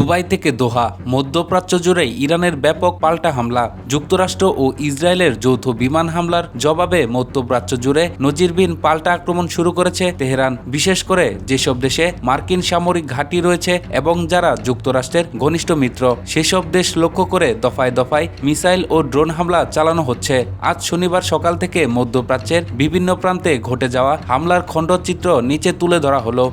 Dubai থেকে দোহা, মধ্যপ্রাচ্য জুড়ে ইরানের ব্যাপক পাল্টা হামলা। যুক্তরাষ্ট্র ও ইসরায়েলের যৌথ বিমান হামলার জবাবে মধ্যপ্রাচ্য জুড়ে নজিরবিহীন পাল্টা আক্রমণ শুরু করেছে তেহরান, বিশেষ করে যেসব দেশে মার্কিন সামরিক ঘাঁটি রয়েছে এবং যারা যুক্তরাষ্ট্রের ঘনিষ্ঠ মিত্র, সেসব দেশ লক্ষ্য করে দফায় দফায় মিসাইল ও ড্রোন হামলা চালানো হচ্ছে। আজ শনিবার সকাল থেকে মধ্যপ্রাচ্যের বিভিন্ন প্রান্তে ঘটে যাওয়া হামলার খণ্ডচিত্র নিচে তুলে ধরা হলো।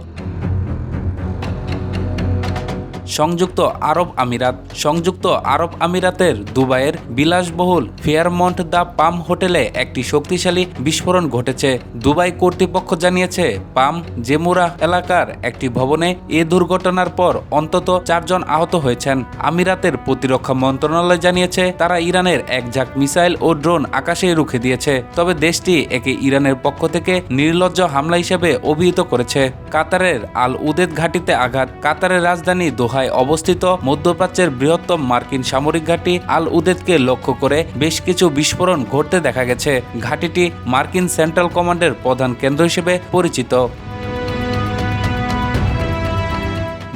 সংযুক্ত আরব আমিরাতের দুবাইয়ের বিলাসবহুল ফেয়ারমন্ট দ্য পাম হোটেলে একটি শক্তিশালী বিস্ফোরণ ঘটেছে। দুবাই কর্তৃপক্ষ জানিয়েছে, পাম জেমুরাহ এলাকার একটি ভবনে এ দুর্ঘটনার পর অন্তত 4 জন আহত হয়েছেন। আমিরাতের প্রতিরক্ষা মন্ত্রণালয় জানিয়েছে, তারা ইরানের এক ঝাঁক মিসাইল ও ড্রোন আকাশে রুখে দিয়েছে। তবে দেশটি একে ইরানের পক্ষ থেকে নির্লজ্জ হামলা হিসেবে অভিহিত করেছে। কাতারের আল উদেদ ঘাঁটিতে আঘাত। কাতারের রাজধানী দোহায় অবস্থিত মধ্যপ্রাচ্যের বৃহত্তম মার্কিন সামরিক ঘাঁটি আল উদেদকে লক্ষ্য করে বেশ কিছু বিস্ফোরণ ঘটতে দেখা গেছে। ঘাঁটিটি মার্কিন সেন্ট্রাল কমান্ডের প্রধান কেন্দ্র হিসেবে পরিচিত।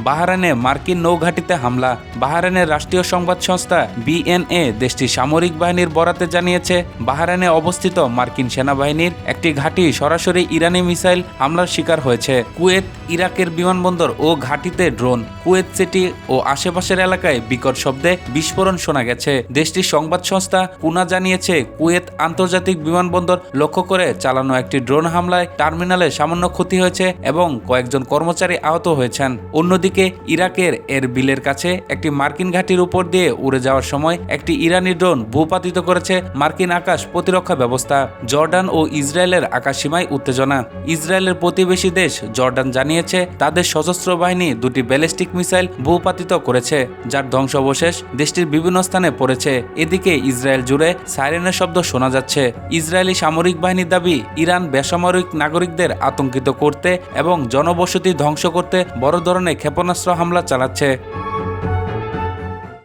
বাহরাইনে মার্কিন নৌঘাঁটিতে হামলা। বাহরাইনের রাষ্ট্রীয় সংবাদ সংস্থা বিএনএ দেশটির সামরিক বাহিনীর বরাতে জানিয়েছে, বাহরাইনে অবস্থিত মার্কিন সেনাবাহিনীর একটি ঘাঁটি সরাসরি ইরানি মিসাইল হামলার শিকার হয়েছে। কুয়েত, ইরাকের বিমানবন্দর ও ঘাঁটিতে ড্রোন। কুয়েত সিটি ও আশেপাশের এলাকায় বিকট শব্দে বিস্ফোরণ শোনা গেছে। দেশটির সংবাদ সংস্থা কুনা জানিয়েছে, কুয়েত আন্তর্জাতিক বিমানবন্দর লক্ষ্য করে চালানো একটি ড্রোন হামলায় টার্মিনালে সামান্য ক্ষতি হয়েছে এবং কয়েকজন কর্মচারী আহত হয়েছেন। অন্যদিকে ইরাকের এরবিলের কাছে একটি মার্কিন ঘাঁটির উপর দিয়ে উড়ে যাওয়ার সময় একটি ইরানি ড্রোন ভূপাতিত করেছে মার্কিন আকাশ প্রতিরক্ষা ব্যবস্থা। জর্ডান ও ইসরায়েলের আকাশসীমায় উত্তেজনা। ইসরায়েলের প্রতিবেশী দেশ জর্ডান জানিয়েছে, তাদের সশস্ত্র বাহিনী 2টি ব্যালিস্টিক মিসাইল ভূপাতিত করেছে, যার ধ্বংসাবশেষ দেশটির বিভিন্ন স্থানে পড়েছে। এদিকে ইসরায়েল জুড়ে সাইরেনের শব্দ শোনা যাচ্ছে। ইসরায়েলি সামরিক বাহিনীর দাবি, ইরান বেসামরিক নাগরিকদের আতঙ্কিত করতে এবং জনবসতি ধ্বংস করতে বড় ধরনের ক্ষেপণাস্ত্র হামলা চালাচ্ছে।